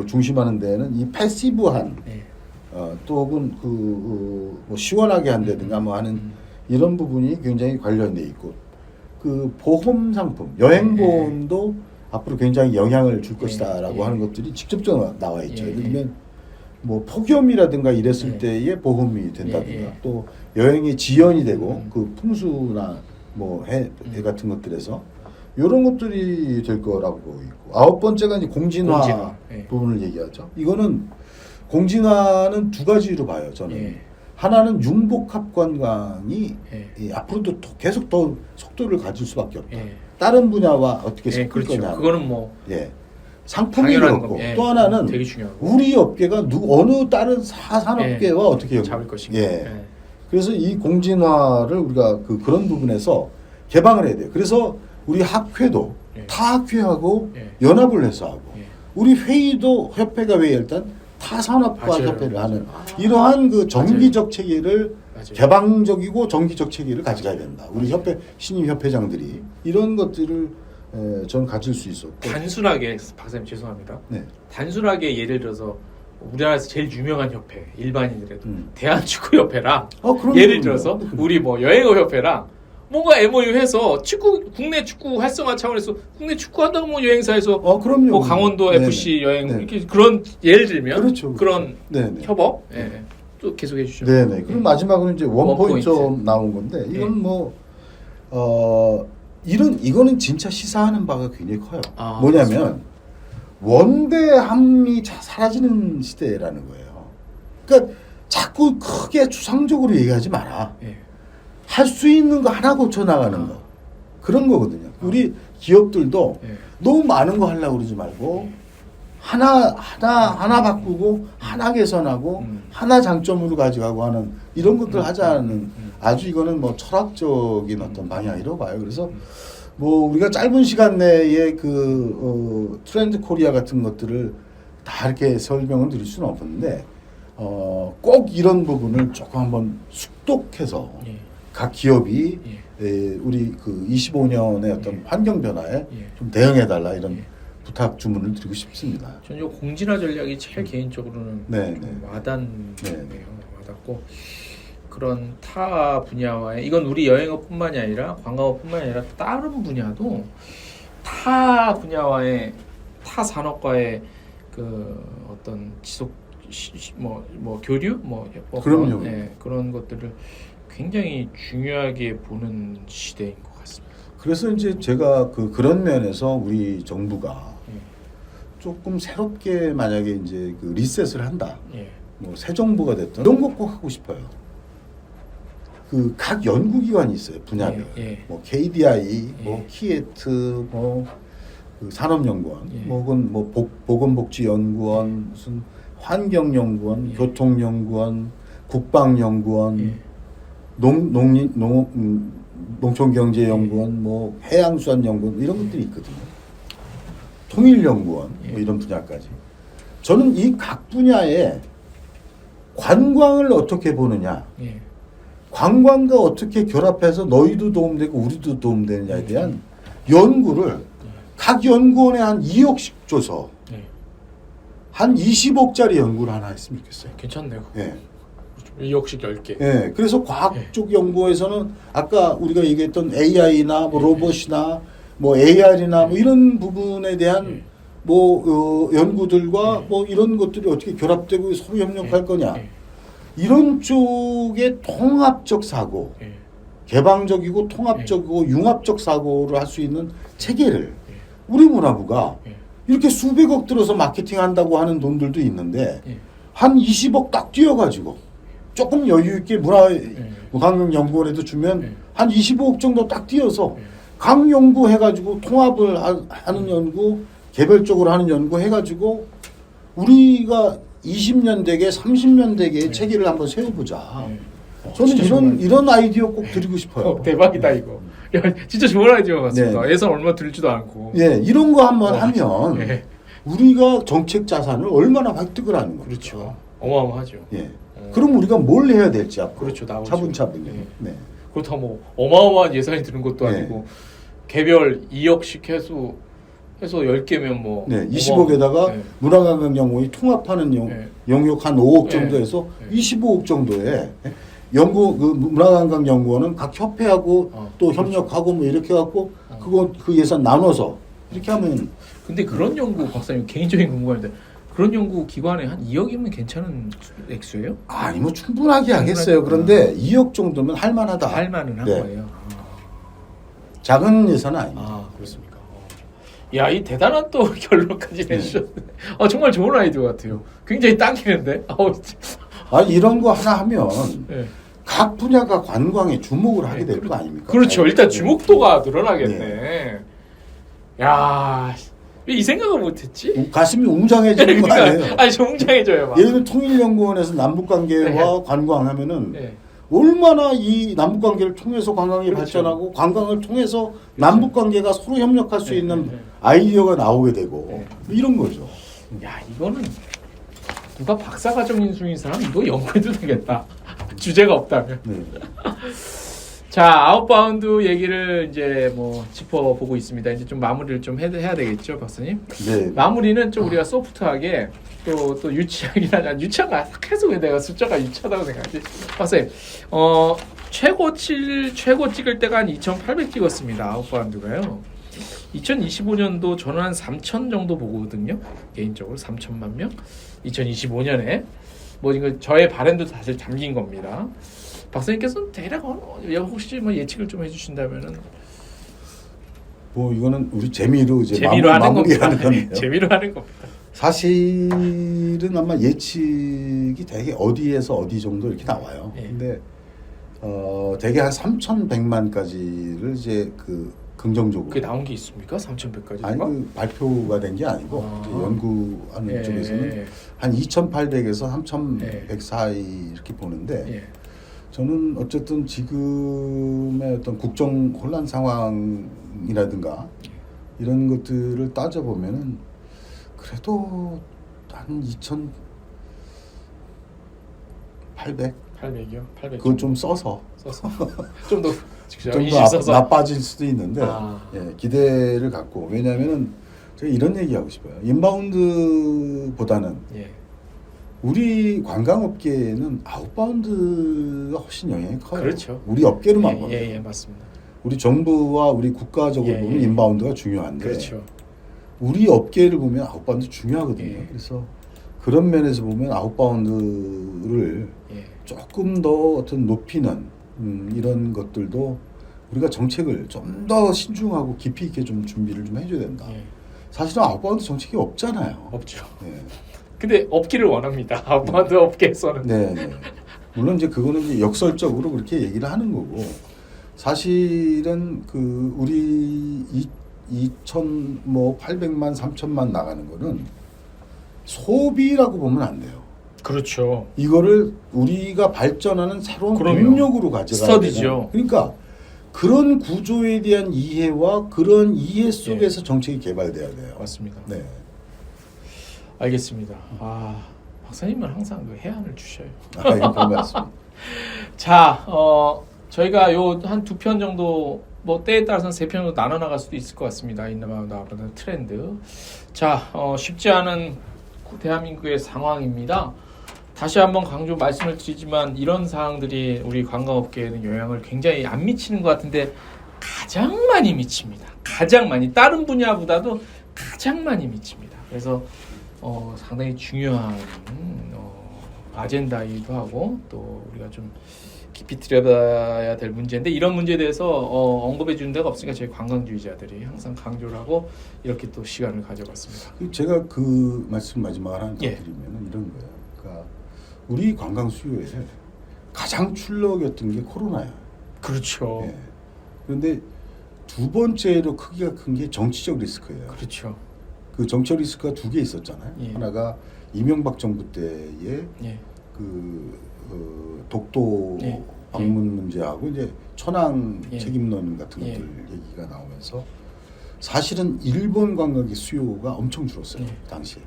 중심하는 데는 이 패시브한 또 혹은 뭐 시원하게 한다든가 뭐 하는 이런 부분이 굉장히 관련돼 있고 그 보험 상품 여행 보험도 앞으로 굉장히 영향을 줄 것이다라고 하는 것들이 직접적으로 나와 있죠. 예를 들면 뭐 폭염이라든가 이랬을 때의 보험이 된다든가 또 여행이 지연이 되고 그 풍수나 뭐 해 같은 것들에서 이런 것들이 될 거라고 보고 있고 9번째가 이제 공진화 부분을 얘기하죠. 이거는 공진화는 두 가지로 봐요. 저는 하나는 융복합 관광이 앞으로도 계속 더 속도를 가질 수밖에 없다. 다른 분야와 어떻게 섞을 거냐. 그거는 뭐 상품이 그렇고 또 하나는 되게 중요하고. 우리 업계가 어느 다른 산업계와 어떻게 잡을 것인가. 그래서 이 공진화를 우리가 그런 부분에서 개방을 해야 돼요. 그래서 우리 학회도 타 학회하고 연합을 해서 하고 우리 회의도 협회가 왜 일단 타 산업과 협회를 하는 이러한 그 정기적 체계를 개방적이고 정기적 체계를 가져가야 된다. 우리 협회 신임 협회장들이 이런 것들을 전 가질 수 있었고 단순하게 박사님 죄송합니다. 단순하게 예를 들어서 우리나라에서 제일 유명한 협회 일반인들에도 대한축구협회랑 예를 들어서 우리 뭐 여행어협회랑 뭔가 MOU해서 국내 축구 활성화 차원에서 국내 축구 한다고 뭐 여행사에서 그럼요. 뭐 강원도 FC 여행 이렇게 그런 예를 들면 그런 협업 또 계속해 주시죠. 네네. 그럼 마지막으로 이제 원포인트 나온 건데 이건 이거는 진짜 시사하는 바가 굉장히 커요. 뭐냐면 원대함이 사라지는 시대라는 거예요. 그러니까 자꾸 크게 추상적으로 얘기하지 마라. 할 수 있는 거 하나 고쳐 나가는 거 그런 거거든요. 우리 기업들도 너무 많은 거 하려고 그러지 말고 하나 바꾸고 하나 개선하고 하나 장점으로 가져가고 하는 이런 것들 하자는 아주 이거는 뭐 철학적인 어떤 방향이라고 봐요. 그래서 뭐 우리가 짧은 시간 내에 트렌드 코리아 같은 것들을 다 이렇게 설명을 드릴 수는 없는데 꼭 이런 부분을 조금 한번 숙독해서 각 기업이 우리 25년의 어떤 환경 변화에 좀 대응해 달라 이런 부탁 주문을 드리고 싶습니다. 저는 이 공진화 전략이 제일 개인적으로는 좀 와닿네요. 와닿고 그런 타 분야와의 이건 우리 여행업뿐만이 아니라 관광업뿐만이 아니라 다른 분야도 타 분야와의 타 산업과의 그 어떤 지속 뭐 교류 그럼요. 그런 것들을 굉장히 중요하게 보는 시대인 것 같습니다. 그래서 이제 제가 그런 면에서 우리 정부가 조금 새롭게 만약에 이제 리셋을 한다. 뭐 새 정부가 됐든 이런 거 꼭 하고 싶어요. 각 연구기관이 있어요 분야별. 뭐 KDI, 뭐 키에트, 뭐 산업연구원, 혹은 뭐 보건복지연구원, 무슨 환경연구원, 교통연구원, 국방연구원. 농촌경제연구원, 뭐 해양수산연구원 이런 것들이 있거든요. 통일연구원 뭐 이런 분야까지. 저는 이 각 분야에 관광을 어떻게 보느냐, 예. 관광과 어떻게 결합해서 너희도 도움되고 우리도 도움되느냐에 대한 연구를 각 연구원에 한 2억씩 줘서 한 20억짜리 연구를 하나 했으면 좋겠어요. 괜찮네요. 예. 2억씩 10개. 예. 그래서 과학 쪽 연구에서는 아까 우리가 얘기했던 AI나 뭐 로봇이나 뭐 AR이나 뭐 이런 부분에 대한 뭐 연구들과 뭐 이런 것들이 어떻게 결합되고 서로 협력할 거냐. 이런 쪽의 통합적 사고, 개방적이고 통합적이고 융합적 사고를 할 수 있는 체계를 우리 문화부가 이렇게 수백억 들어서 마케팅 한다고 하는 돈들도 있는데 한 20억 딱 띄어가지고 조금 여유 있게 문화관광연구원에도 주면 한 25억 정도 딱 띄어서 각 연구 해가지고 통합을 하는 연구, 개별적으로 하는 연구 해가지고 우리가 20년 대계, 30년 대계의 체계를 한번 세워보자. 저는 이런 아이디어 꼭 드리고 싶어요. 대박이다 이거. 야, 진짜 좋은 아이디어 같습니다. 예산 얼마 들지도 않고. 예, 이런 거 한번 하면 우리가 정책 자산을 얼마나 획득을 하는 거죠. 그렇죠. 어마어마하죠. 예. 그럼 우리가 뭘 해야 될지 앞으로 그렇죠, 나오죠. 차분차분히. 네. 그렇다고 뭐 어마어마한 예산이 드는 것도 아니고 개별 2억씩 해서 10개면 뭐 20억에다가 문화관광연구원이 통합하는 영역 한 5억 정도 해서 25억 정도에 연구 그 문화관광연구원은 각 협회하고 또 협력하고 뭐 이렇게 갖고 그 예산 나눠서 이렇게 하면. 근데 그런 연구 박사님 개인적인 궁금한데 그런 연구 기관에 한 2억이면 괜찮은 액수예요? 아니 뭐 충분하게 하겠어요. 그런데 2억 정도면 할만하다. 할만은 한 거예요. 작은 예산은 아닙니다. 아 그렇습니까? 야, 이 대단한 또 결론까지 내주셨네. 정말 좋은 아이디어 같아요. 굉장히 당기는데. 이런 거 하나 하면 각 분야가 관광에 주목을 하게 될 거 아닙니까? 그렇죠. 일단 주목도가 늘어나겠네. 야, 왜 이 생각을 못했지? 가슴이 웅장해지는 거 아니에요? 아니, 저 웅장해져요. 막. 예를 들면 통일연구원에서 남북관계와 관광하면은 얼마나 이 남북관계를 통해서 관광이 발전하고 관광을 통해서 남북관계가 서로 협력할 수 있는 아이디어가 나오게 되고 이런 거죠. 야, 이거는 누가 박사과정 인수인 사람 이거 연구해도 되겠다. 주제가 없다면. 자, 아웃바운드 얘기를 이제 뭐 짚어보고 있습니다. 이제 좀 마무리를 좀 해야 되겠죠, 박사님? 네. 마무리는 좀 우리가 소프트하게 또 유치하긴 하냐. 유치한 거 계속 왜 내가 숫자가 유치하다고 생각하지? 박사님, 최고 찍을 때가 한 2,800 찍었습니다. 아웃바운드가요. 2025년도 저는 한 3,000 정도 보거든요. 개인적으로 3,000만 명. 2025년에 뭐 이거 저의 바램도 사실 담긴 겁니다. 박사님께서는 대략 혹시 뭐 예측을 좀 해주신다면은 뭐 이거는 우리 재미로 이제 하는 마무리하는 건데요. 재미로 하는 겁니다. 사실은 아마 예측이 되게 어디에서 어디 정도 이렇게 나와요. 근데 되게 한 3,100만까지를 이제 그 긍정적으로. 그게 나온 게 있습니까? 3,100까지? 아니 발표가 된 게 아니고 연구하는 쪽에서는 한 2,800에서 3,100 사이 이렇게 보는데 저는 어쨌든 지금의 어떤 국정 혼란 상황이라든가 이런 것들을 따져보면은 그래도 한 2,800? 800이요? 800. 그건 좀 써서 좀 더 나빠질 수도 있는데 기대를 갖고. 왜냐하면은 제가 이런 얘기하고 싶어요. 인바운드보다는 우리 관광업계는 아웃바운드가 훨씬 영향이 커요. 그렇죠. 우리 업계로만 보면. 예, 맞습니다. 우리 정부와 우리 국가적으로 보면 인바운드가 중요한데 그렇죠. 우리 업계를 보면 아웃바운드 중요하거든요. 그래서 그런 면에서 보면 아웃바운드를 조금 더 어떤 높이는 이런 것들도 우리가 정책을 좀 더 신중하고 깊이 있게 좀 준비를 좀 해줘야 된다. 사실은 아웃바운드 정책이 없잖아요. 없죠. 근데 없기를 원합니다. 아웃바운드 업계에서는. 네. 물론 이제 그거는 이제 역설적으로 그렇게 얘기를 하는 거고 사실은 그 우리 2,800만 3,000만 나가는 거는 소비라고 보면 안 돼요. 그렇죠. 이거를 우리가 발전하는 새로운 능력으로 가져가야 스터디죠. 그러니까 그런 구조에 대한 이해와 그런 이해 속에서 정책이 개발돼야 돼요. 맞습니다. 네. 알겠습니다. 박사님은 항상 그 해안을 주셔요. 그런 것 같습니다. 자, 저희가 요 한 2편 정도 뭐 때에 따라서는 3편 정도 나눠 나갈 수도 있을 것 같습니다. 인마운드 트렌드. 자, 쉽지 않은 대한민국의 상황입니다. 다시 한번 강조 말씀을 드리지만 이런 사항들이 우리 관광업계에는 영향을 굉장히 안 미치는 것 같은데 가장 많이 미칩니다. 가장 많이 다른 분야보다도 가장 많이 미칩니다. 그래서 상당히 중요한 아젠다이기도 하고 또 우리가 좀 깊이 들여다봐야 될 문제인데 이런 문제에 대해서 언급해 주는 데가 없으니까 저희 관광주의자들이 항상 강조를 하고 이렇게 또 시간을 가져봤습니다. 제가 그 말씀 마지막으로 하나 더 드리면 이런 거예요. 그러니까 우리 관광 수요에 가장 출렁였던 게 코로나예요. 그렇죠. 예. 그런데 두 번째로 크기가 큰 게 정치적 리스크예요. 그렇죠. 그 정치적 리스크가 2개 있었잖아요. 예. 하나가 이명박 정부 때의 독도 방문 문제하고 이제 천황 책임론 같은 것들 얘기가 나오면서 사실은 일본 관광의 수요가 엄청 줄었어요. 당시에.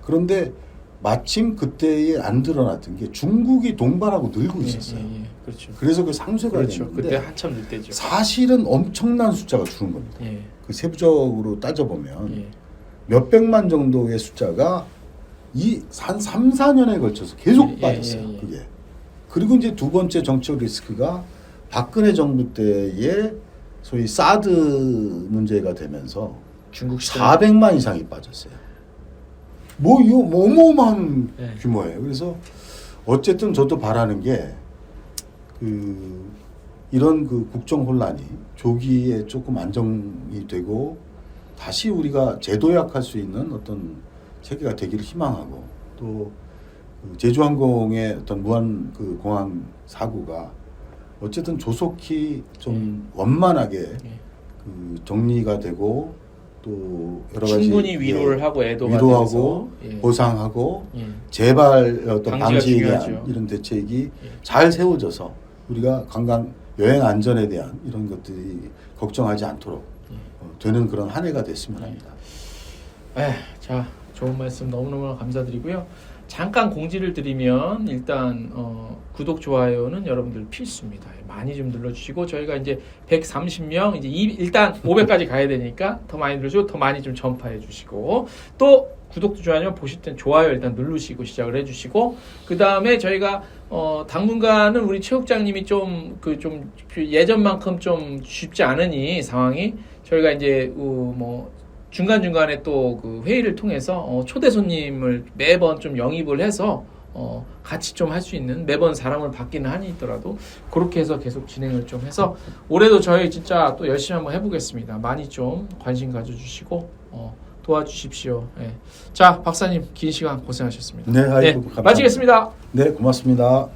그런데 마침 그때에 안 드러났던 게 중국이 동반하고 늘고 있었어요. 그렇죠. 그래서 그 상쇄가 그렇죠. 됐는데 그때 한참 늘 때죠. 사실은 엄청난 숫자가 줄은 겁니다. 그 세부적으로 따져보면 몇백만 정도의 숫자가 한 3, 4년에 걸쳐서 계속 빠졌어요. 그게. 그리고 이제 두 번째 정치적 리스크가 박근혜 정부 때에 소위 사드 문제가 되면서 중국 400만 이상이 빠졌어요. 이거 어마어마한 규모예요. 그래서 어쨌든 저도 바라는 게 이런 국정 혼란이 조기에 조금 안정이 되고 다시 우리가 재도약할 수 있는 어떤 체계가 되기를 희망하고 또 제주항공의 어떤 무한 공항 사고가 어쨌든 조속히 좀 원만하게 정리가 되고 또 여러 가지 충분히 위로를 하고 애도가 위로하고 보상하고 재발 어떤 방지에 대한 이런 대책이 잘 세워져서 우리가 관광 여행 안전에 대한 이런 것들이 걱정하지 않도록 되는 그런 한 해가 됐으면 합니다. 자, 좋은 말씀 너무너무 감사드리고요. 잠깐 공지를 드리면 일단 구독 좋아요는 여러분들 필수입니다. 많이 좀 눌러주시고 저희가 이제 130명 이제 일단 500까지 가야 되니까 더 많이 눌러주시고 더 많이 좀 전파해 주시고 또 구독도 좋아요 보실 땐 좋아요 일단 누르시고 시작을 해주시고 그 다음에 저희가 당분간은 우리 최국장님이 좀 예전만큼 좀 쉽지 않으니 상황이 저희가 이제 중간중간에 또 그 회의를 통해서 초대 손님을 매번 좀 영입을 해서 같이 좀 할 수 있는 매번 사람을 바뀌는 한이 있더라도 그렇게 해서 계속 진행을 좀 해서 올해도 저희 진짜 또 열심히 한번 해보겠습니다. 많이 좀 관심 가져주시고 도와주십시오. 자, 박사님 긴 시간 고생하셨습니다. 네, 감사합니다. 마치겠습니다. 네, 고맙습니다.